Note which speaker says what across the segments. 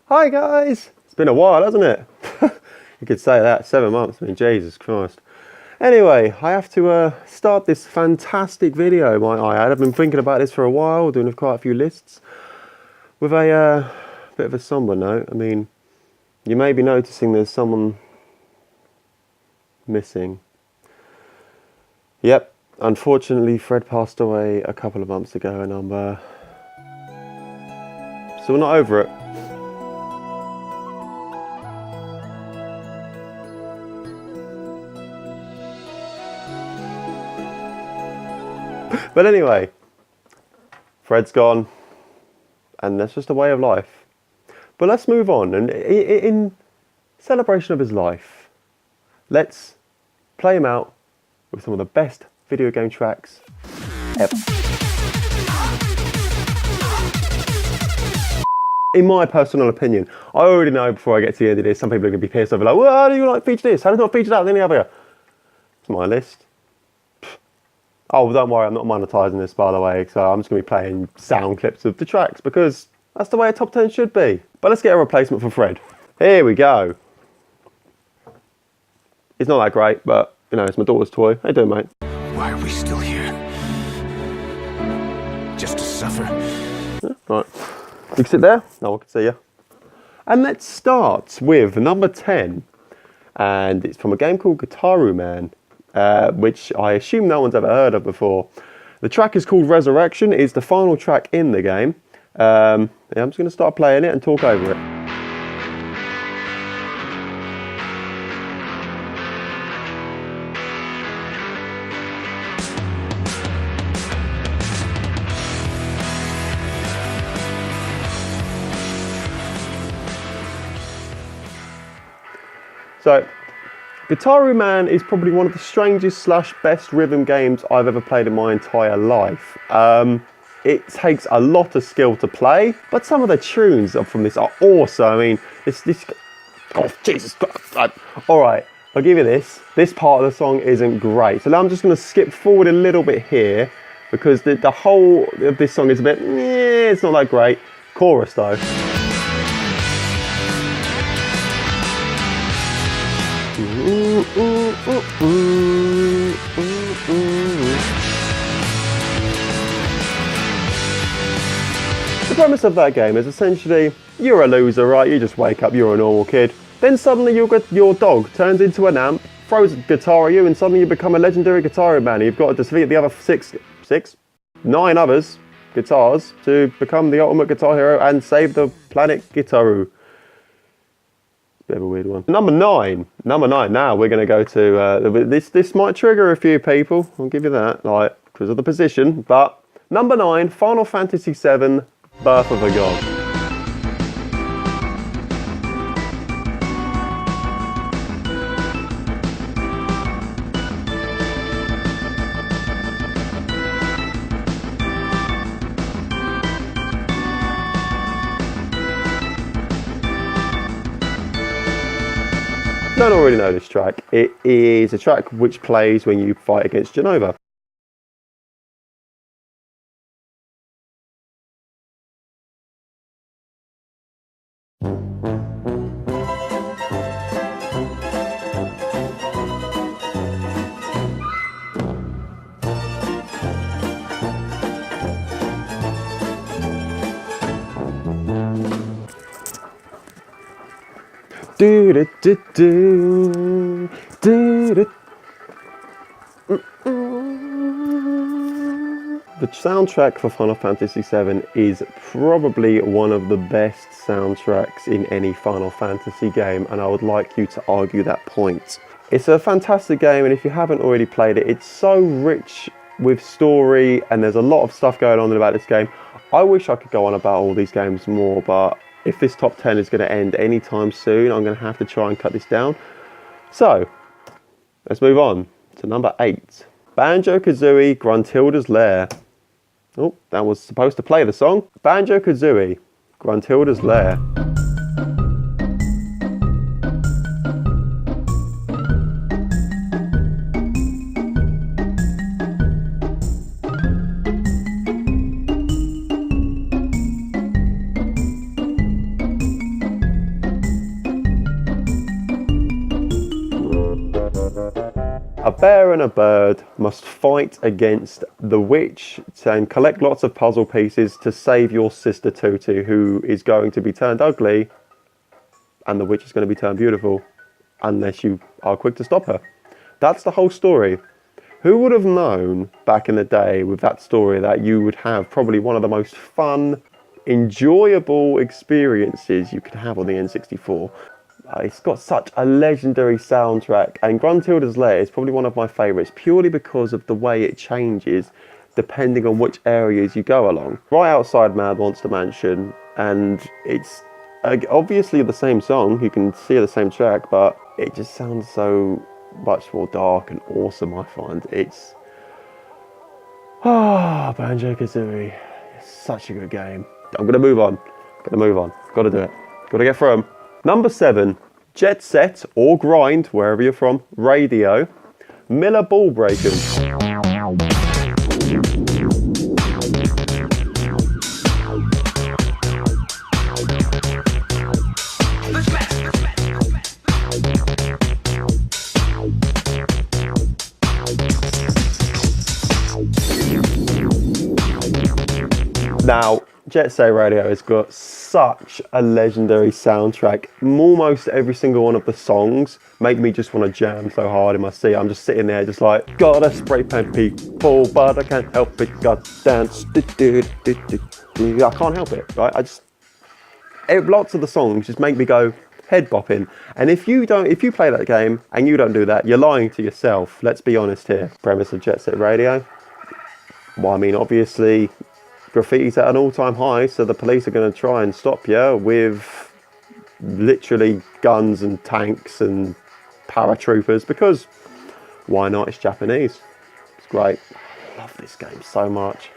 Speaker 1: Hi guys! It's been a while, hasn't it? You could say that, 7 months, I mean, Jesus Christ. Anyway, I have to start this fantastic video, might I add. I've been thinking about this for a while, doing quite a few lists, with a bit of a somber note. I mean, you may be noticing there's someone missing. Yep, unfortunately Fred passed away a couple of months ago and I'm still not over it. But anyway, Fred's gone, and that's just a way of life. But let's move on, and in celebration of his life, let's play him out with some of the best video game tracks ever. In my personal opinion, I already know before I get to the end of this, some people are going to be pissed off, like, well, how do you like feature this? How do you not feature that? Then the other. It's my list. Oh, don't worry, I'm not monetizing this, by the way, so I'm just going to be playing sound clips of the tracks because that's the way a top 10 should be. But let's get a replacement for Fred. Here we go. It's not that great, but, you know, it's my daughter's toy. How you doing, mate?
Speaker 2: Why are we still here? Just to suffer?
Speaker 1: Yeah, right. You can sit there. No one can see you. And let's start with number 10. And it's from a game called Guitar Man. Which I assume no one's ever heard of before. The track is called Resurrection. It's the final track in the game. Yeah, I'm just going to start playing it and talk over it. So, Guitar Man is probably one of the strangest / best rhythm games I've ever played in my entire life. It takes a lot of skill to play, but some of the tunes from this are awesome. I mean, oh, Jesus Christ. All right, I'll give you this. This part of the song isn't great. So now I'm just going to skip forward a little bit here because the whole of this song is a bit, it's not that great. Chorus though. The premise of that game is essentially you're a loser, right? You just wake up, you're a normal kid. Then suddenly your dog turns into an amp, throws a guitar at you, and suddenly you become a legendary guitar man. You've got to defeat the other 9 others guitars to become the ultimate guitar hero and save the planet Gitaru. Bit of a weird one. Number 9. Now we're going to go to this might trigger a few people. I'll give you that, like because of the position. But number 9, Final Fantasy VII, Birth of a God. Don't already know this track. It is a track which plays when you fight against Genova. Do do do do do do. The soundtrack for Final Fantasy VII is probably one of the best soundtracks in any Final Fantasy game, and I would like you to argue that point. It's a fantastic game, and if you haven't already played it, it's so rich with story, and there's a lot of stuff going on about this game. I wish I could go on about all these games more, but if this top 10 is going to end anytime soon, I'm going to have to try and cut this down. So, let's move on to number 8. Banjo Kazooie, Gruntilda's Lair. Oh, that was supposed to play the song. Banjo Kazooie, Gruntilda's Lair. A bear and a bird must fight against the witch and collect lots of puzzle pieces to save your sister Tutu, who is going to be turned ugly, and the witch is going to be turned beautiful, unless you are quick to stop her. That's the whole story. Who would have known back in the day with that story that you would have probably one of the most fun, enjoyable experiences you could have on the N64. It's got such a legendary soundtrack, and Gruntilda's Lair is probably one of my favourites purely because of the way it changes depending on which areas you go along. Right outside Mad Monster Mansion, and it's obviously the same song, you can see the same track, but it just sounds so much more dark and awesome, I find. It's Banjo Kazooie. It's such a good game. I'm gonna move on. Gotta do it. Gotta get through 'em. Number 7, Jet Set or Grind, wherever you're from, Radio, Miller Ball Breakers. Now, Jet Set Radio has got such a legendary soundtrack. Almost every single one of the songs make me just want to jam so hard in my seat. I'm just sitting there just like, gotta spray paint people, but I can't help it, gotta dance. I can't help it, right? Lots of the songs just make me go head bopping. And if you play that game and you don't do that, you're lying to yourself. Let's be honest here. Premise of Jet Set Radio. Well, I mean, obviously, graffiti's at an all-time high, so the police are going to try and stop you with literally guns and tanks and paratroopers, because why not? It's Japanese. It's great. I love this game so much.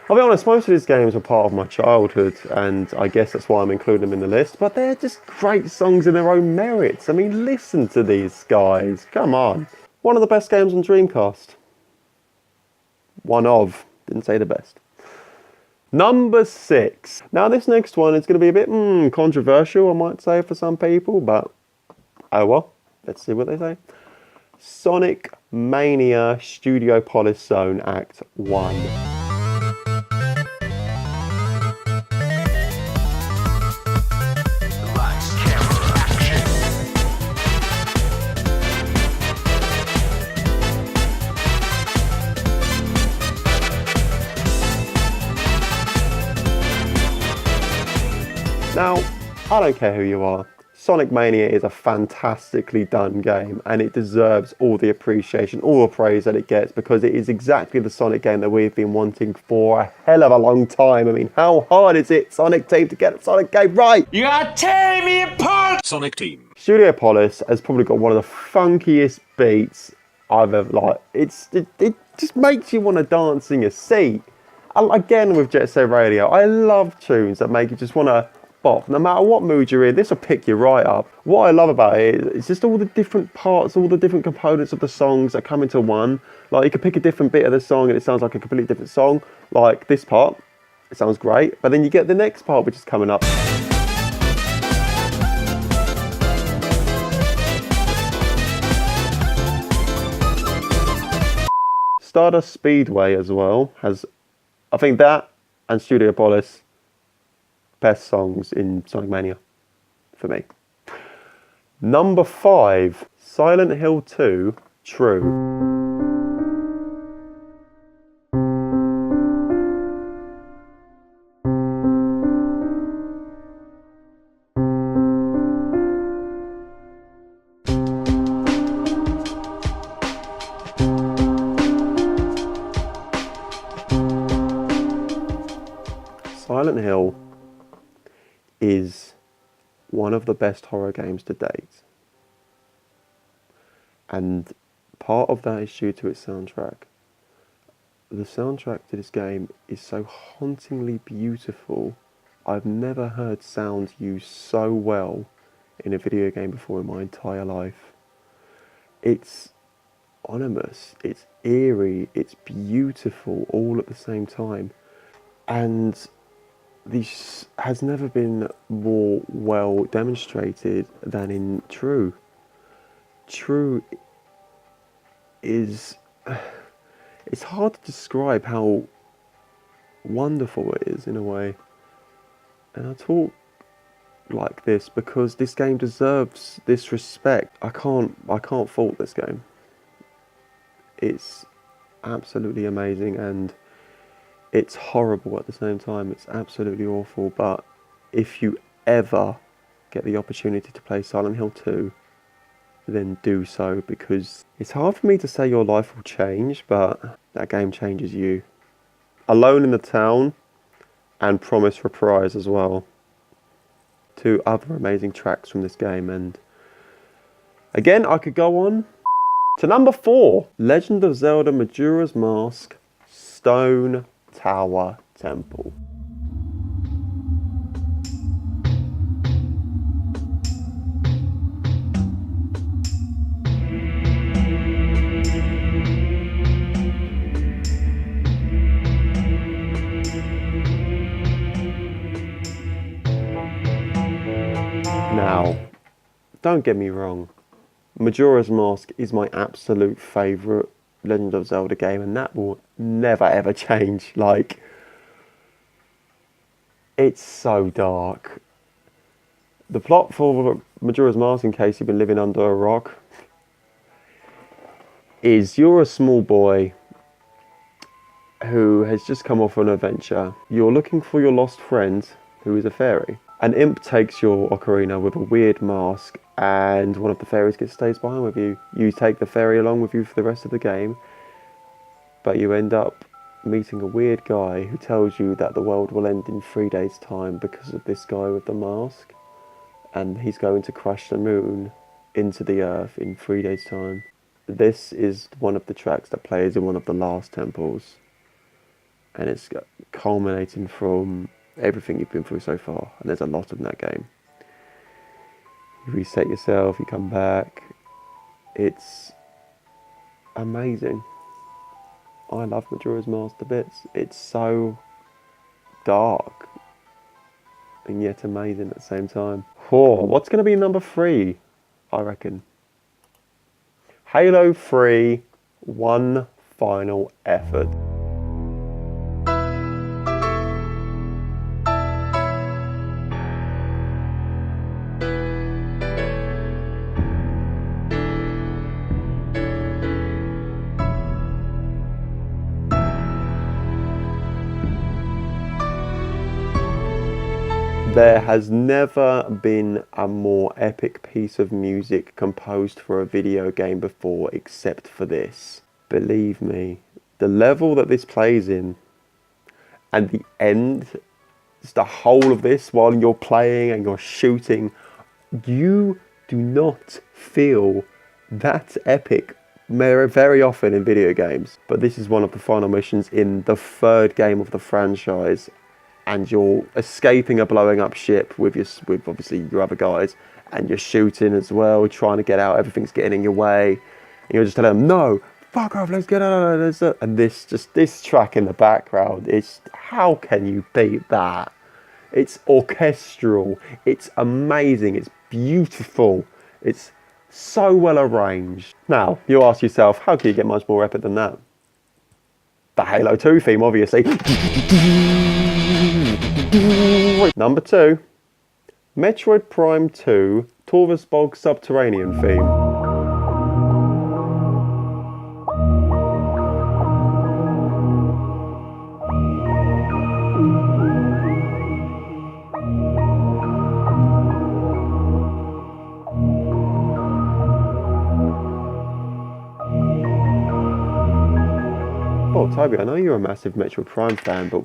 Speaker 1: I'll be honest, most of these games were part of my childhood, and I guess that's why I'm including them in the list, but they're just great songs in their own merits. I mean, listen to these guys. Come on. One of the best games on Dreamcast. One of. Didn't say the best. Number 6. Now this next one is going to be a bit controversial, I might say, for some people, but oh well, let's see what they say. Sonic Mania Studio Polis Zone Act 1. Now, I don't care who you are, Sonic Mania is a fantastically done game, and it deserves all the appreciation, all the praise that it gets, because it is exactly the Sonic game that we've been wanting for a hell of a long time. I mean, how hard is it, Sonic Team, to get a Sonic game right?
Speaker 2: You are tearing me apart! Sonic Team.
Speaker 1: Studio Polis has probably got one of the funkiest beats I've ever, like, it just makes you want to dance in your seat. Again, with Jet Set Radio, I love tunes that make you just want to bop. No matter what mood you're in, this will pick you right up. What I love about it is just all the different parts, all the different components of the songs that come into one. Like, you could pick a different bit of the song and it sounds like a completely different song. Like this part, it sounds great, but then you get the next part which is coming up. Stardust Speedway as well has, I think that and Studio Polis, best songs in Sonic Mania for me. Number 5, Silent Hill 2, True. Silent Hill is one of the best horror games to date, and part of that is due to its soundtrack. The soundtrack to this game is so hauntingly beautiful. I've never heard sounds used so well in a video game before in my entire life. It's ominous, it's eerie, it's beautiful all at the same time, and this has never been more well demonstrated than in True. True is, it's hard to describe how wonderful it is in a way. And I talk like this because this game deserves this respect. I can't fault this game. It's absolutely amazing and it's horrible at the same time. It's absolutely awful, but if you ever get the opportunity to play Silent Hill 2, then do so, because it's hard for me to say your life will change, but that game changes you. Alone in the Town and Promise Reprise as well. Two other amazing tracks from this game, and again, I could go on. To number 4, Legend of Zelda Majora's Mask, Stone Tower Temple. Now, don't get me wrong, Majora's Mask is my absolute favourite Legend of Zelda game, and that will never ever change. Like, it's so dark. The plot for Majora's Mask, in case you've been living under a rock, is you're a small boy who has just come off an adventure. You're looking for your lost friend, who is a fairy. An imp takes your ocarina with a weird mask, and one of the fairies stays behind with you. You take the fairy along with you for the rest of the game, but you end up meeting a weird guy who tells you that the world will end in 3 days' time because of this guy with the mask, and he's going to crash the moon into the earth in 3 days' time. This is one of the tracks that plays in one of the last temples, and it's culminating from everything you've been through so far, and there's a lot in that game. You reset yourself, you come back. It's amazing. I love Majora's Mask to bits. It's so dark and yet amazing at the same time. What's going to be number 3, I reckon? Halo 3, One Final Effort. There has never been a more epic piece of music composed for a video game before, except for this. Believe me, the level that this plays in, and the end, just the whole of this while you're playing and you're shooting, you do not feel that epic very often in video games. But this is one of the final missions in the 3rd game of the franchise, and you're escaping a blowing up ship with obviously your other guys, and you're shooting as well, trying to get out, everything's getting in your way, and you're just telling them, no, fuck off, let's get out of this. And this track in the background, how can you beat that? It's orchestral, it's amazing, it's beautiful, it's so well arranged. Now, you ask yourself, how can you get much more epic than that? The Halo 2 theme, obviously. Number 2, Metroid Prime 2, Torvus Bog Subterranean theme. Well, Toby, I know you're a massive Metroid Prime fan, but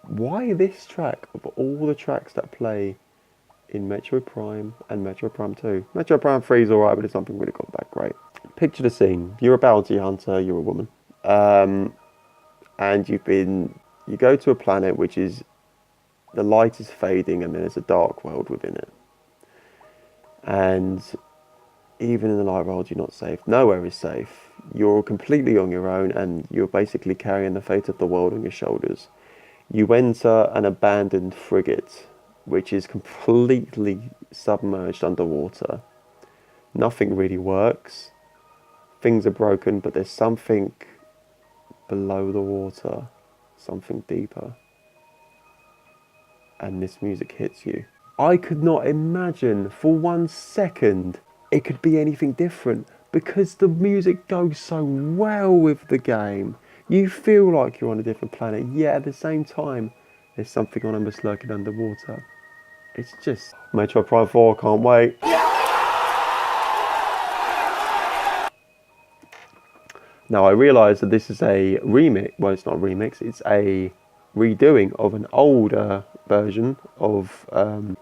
Speaker 1: why this track of all the tracks that play in Metroid Prime and Metroid Prime 2? Metroid Prime 3 is alright, but it's not really got that great. Picture the scene. You're a bounty hunter, you're a woman. And you go to a planet which is, the light is fading and there's a dark world within it. And even in the light world, you're not safe. Nowhere is safe. You're completely on your own, and you're basically carrying the fate of the world on your shoulders. You enter an abandoned frigate, which is completely submerged underwater. Nothing really works. things are broken, but there's something below the water, something deeper. And this music hits you. I could not imagine for 1 second it could be anything different, because the music goes so well with the game. You feel like you're on a different planet, yet at the same time, there's something on us lurking underwater. It's just Metroid Prime 4, can't wait. Now I realise that this is a remix, well it's not a remix, it's a redoing of an older version of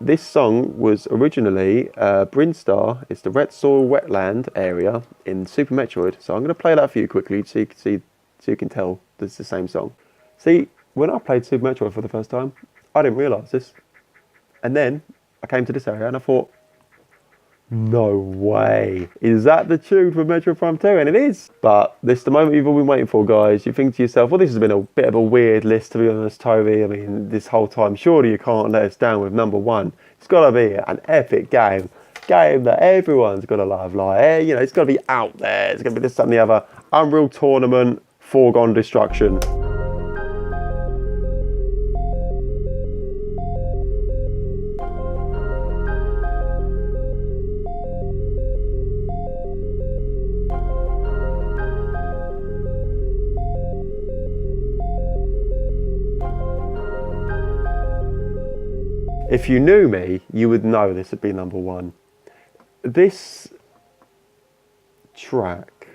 Speaker 1: this song. Was originally Brinstar. It's the Red Soil Wetland area in Super Metroid. So I'm going to play that for you quickly so you can see, so you can tell this is the same song. See, when I played Super Metroid for the first time, I didn't realise this. And then I came to this area and I thought, no way, is that the tune from Metroid Prime 2? And it is. But this is the moment you've all been waiting for, guys. You think to yourself, well, this has been a bit of a weird list, to be honest, Toby. I mean, this whole time, surely you can't let us down with number 1. It's got to be an epic game that everyone's got to love. Like, you know, it's got to be out there. It's going to be this, that, and the other. Unreal Tournament, Foregone Destruction. If you knew me, you would know this would be number 1. This track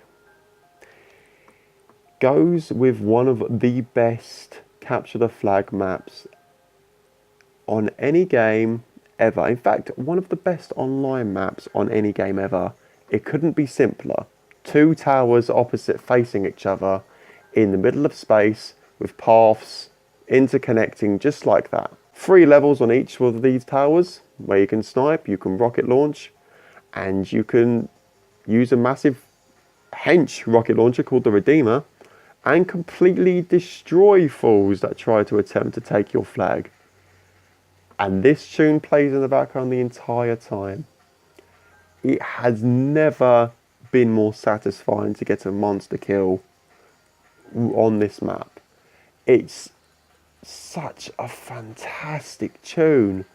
Speaker 1: goes with one of the best capture the flag maps on any game ever. In fact, one of the best online maps on any game ever. It couldn't be simpler. 2 towers opposite facing each other in the middle of space with paths interconnecting just like that. 3 levels on each of these towers where you can snipe, you can rocket launch, and you can use a massive hench rocket launcher called the Redeemer and completely destroy fools that try to attempt to take your flag. And this tune plays in the background the entire time. It has never been more satisfying to get a monster kill on this map. It's such a fantastic tune.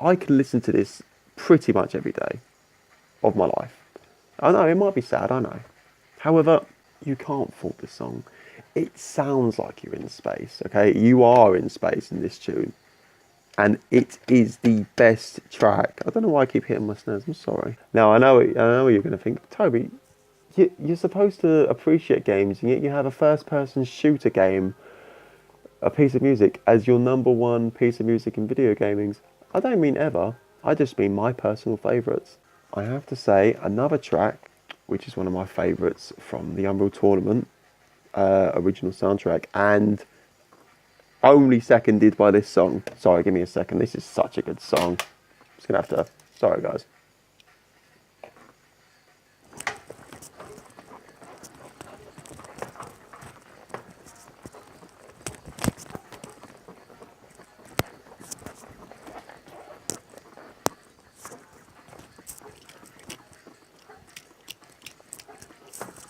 Speaker 1: I can listen to this pretty much every day of my life. I know, it might be sad, I know. However, you can't fault this song. It sounds like you're in space, okay? You are in space in this tune. And it is the best track. I don't know why I keep hitting my snares, I'm sorry. Now, I know what you're going to think. Toby, you're supposed to appreciate games, and yet you have a first-person shooter game, a piece of music, as your number 1 piece of music in video gaming. I don't mean ever, I just mean my personal favourites. I have to say, another track, which is one of my favourites from the Unreal Tournament original soundtrack, and only seconded by this song. Sorry, give me a second, this is such a good song. I'm just going to have to, sorry guys.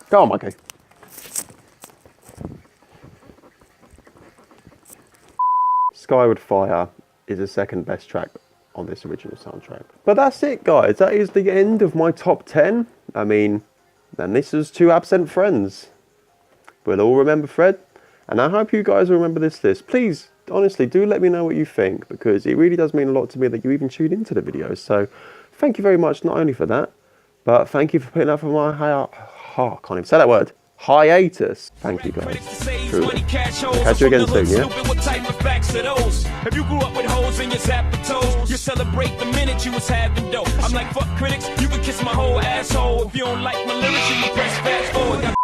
Speaker 1: Go on, Mikey. Skyward Fire is the second best track on this original soundtrack. But that's it, guys. That is the end of my top 10. I mean, and this is 2 absent friends. We'll all remember Fred. And I hope you guys will remember this list. Please, honestly, do let me know what you think, because it really does mean a lot to me that you even tuned into the videos. So thank you very much, not only for that, but thank you for putting up for my I can't even say that word. Hiatus. Thank you guys. Truly. Catch you again soon, yeah?
Speaker 3: If you grew up with holes in your zapper toes, you celebrate the minute you was having dough. I'm like, fuck critics, you can kiss my whole asshole. If you don't like my lyrics, you can press fast forward.